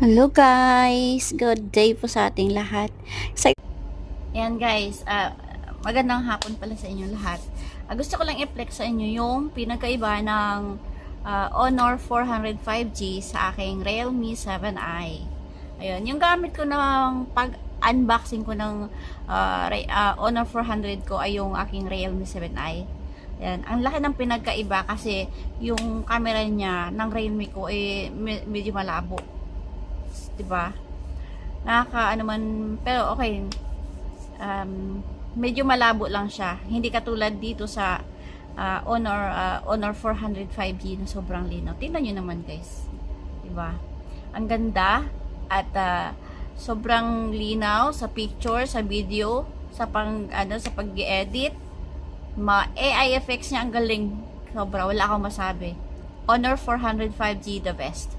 Hello guys! Good day po sa ating lahat. Ayan guys, magandang hapon pala sa inyo lahat. Gusto ko lang i-flex sa inyo yung pinagkaiba ng Honor 405G sa aking Realme 7i. Ayun, yung gamit ko ng pag-unboxing ko ng Honor 400 ko ay yung aking Realme 7i. Ayan, ang laki ng pinagkaiba kasi yung camera niya ng Realme ko medyo malabo. Diba? Nakakaano man, pero okay. Medyo malabo lang siya. Hindi katulad dito sa Honor 405G na sobrang linaw. Tingnan nyo naman guys. Diba? Ang ganda at sobrang linaw sa picture, sa video, sa sa pag-edit. AI effects niya ang galing. Sobra, wala akong masabi. Honor 405G the best.